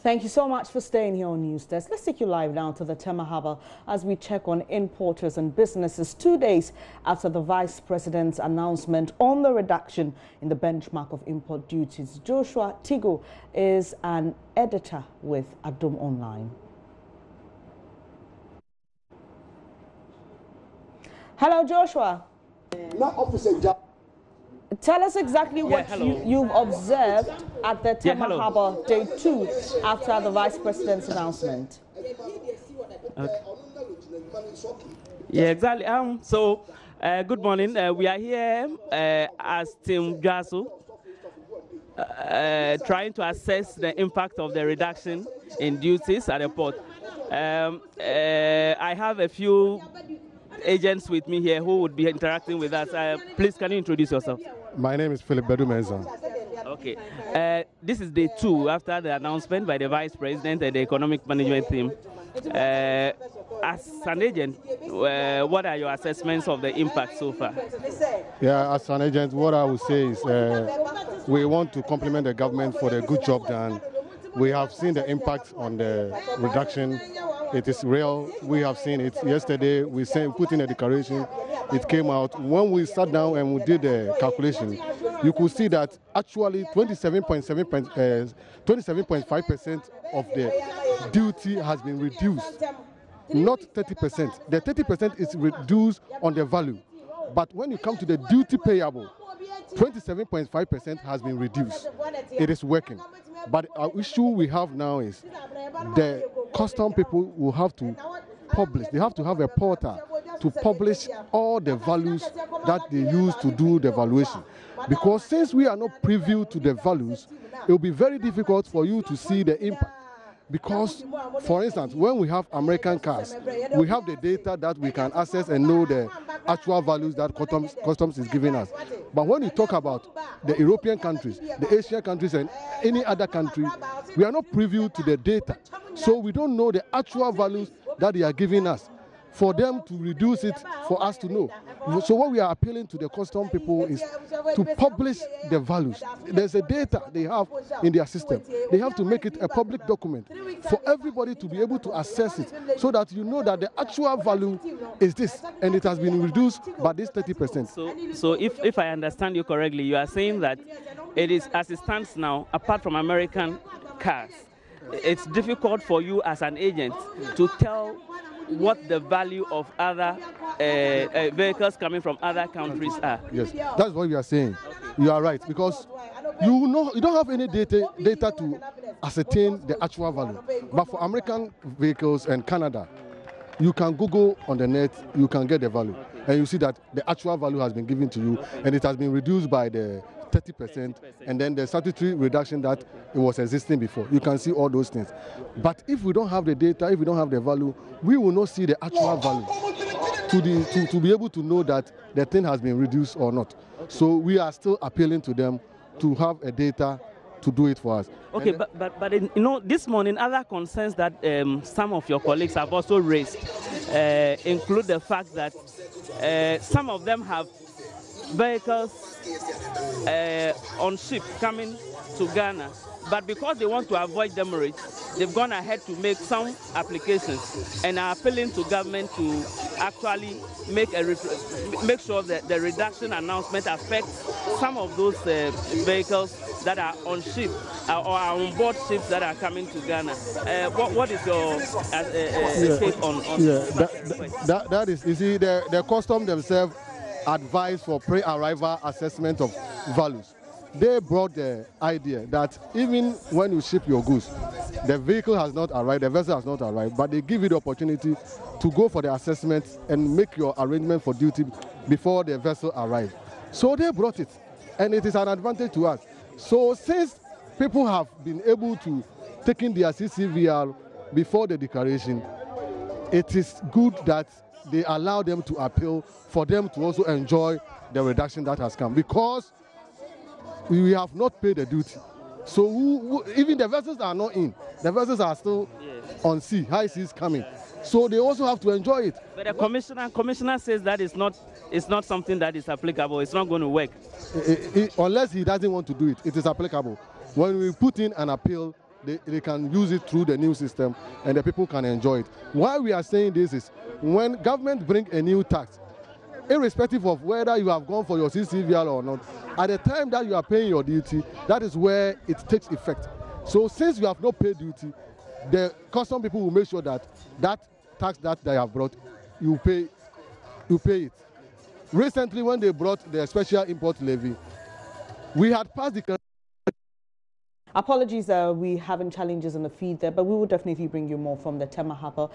Thank you so much for staying here on News Desk. Let's take you live now to the Tema Harbour as we check on importers and businesses 2 days after the Vice President's announcement on the reduction in the benchmark of import duties. Joshua Tigo is an editor with Adom Online. Hello, Joshua. Tell us exactly what you've observed at the Tema Harbour Day 2 after the Vice President's announcement. Okay. Yeah, exactly. Good morning. We are here as Team Jasu, trying to assess the impact of the reduction in duties at the port. I have a few agents with me here who would be interacting with us. Please, can you introduce yourself? My name is Philip Bedumeza. Okay. This is day 2 after the announcement by the Vice President and the Economic Management team. As an agent, what are your assessments of the impact so far? Yeah, as an agent, what I would say is we want to compliment the government for the good job done. We have seen the impact on the reduction. It is real. We have seen it yesterday. We put in a declaration. It came out. When we sat down and we did the calculation, you could see that actually 27.5% of the duty has been reduced, not 30%. The 30% is reduced on the value. But when you come to the duty payable, 27.5% has been reduced. It is working. But our issue we have now is the custom people will have to publish. They have to have a portal to publish all the values that they use to do the valuation. Because since we are not privy to the values, it will be very difficult for you to see the impact. Because, for instance, when we have American cars, we have the data that we can access and know the actual values that customs is giving us. But when you talk about the European countries, the Asian countries, and any other country, we are not privy to the data. So we don't know the actual values that they are giving us for them to reduce it for us to know. So what we are appealing to the custom people is to publish the values. There's a data they have in their system. They have to make it a public document for everybody to be able to access it so that you know that the actual value is this and it has been reduced by this 30%. So if I understand you correctly, you are saying that it is, as it stands now, apart from American cars, it's difficult for you as an agent to tell what the value of other vehicles coming from other countries are. Yes, that's what we are saying. You are right, because you don't have any data to ascertain the actual value. But for American vehicles and Canada, you can Google on the net, you can get the value. And you see that the actual value has been given to you and it has been reduced by the 30%, and then the statutory reduction that it was existing before. You can see all those things. But if we don't have the data, if we don't have the value, we will not see the actual value to be able to know that the thing has been reduced or not. So we are still appealing to them to have a data to do it for us. Okay, but you know, this morning other concerns that some of your colleagues have also raised include the fact that some of them have vehicles on ship coming to Ghana, but because they want to avoid demurrage, they've gone ahead to make some applications and are appealing to government to actually make sure that the reduction announcement affects some of those vehicles that are on ship or are on board ships that are coming to Ghana. What is your take on that is, you see, the custom themselves advise for pre-arrival assessment of values. They brought the idea that even when you ship your goods, the vehicle has not arrived, the vessel has not arrived, but they give you the opportunity to go for the assessment and make your arrangement for duty before the vessel arrives. So they brought it, and it is an advantage to us. So since people have been able to take in their CCVR before the declaration, it is good that they allow them to appeal for them to also enjoy the reduction that has come, because we have not paid the duty. So even the vessels are not in. The vessels are still on sea, high seas coming. So they also have to enjoy it. But the commissioner says that it's not something that is applicable. It's not going to work. Unless he doesn't want to do it, it is applicable. When we put in an appeal, they can use it through the new system and the people can enjoy it. Why we are saying this is when government bring a new tax, irrespective of whether you have gone for your CCVR or not, at the time that you are paying your duty, that is where it takes effect. So since you have not paid duty, the custom people will make sure that that tax that they have brought, you pay it. Recently, when they brought the special import levy, we had passed the... Apologies, we having challenges in the feed there, but we will definitely bring you more from the Tema Harbour.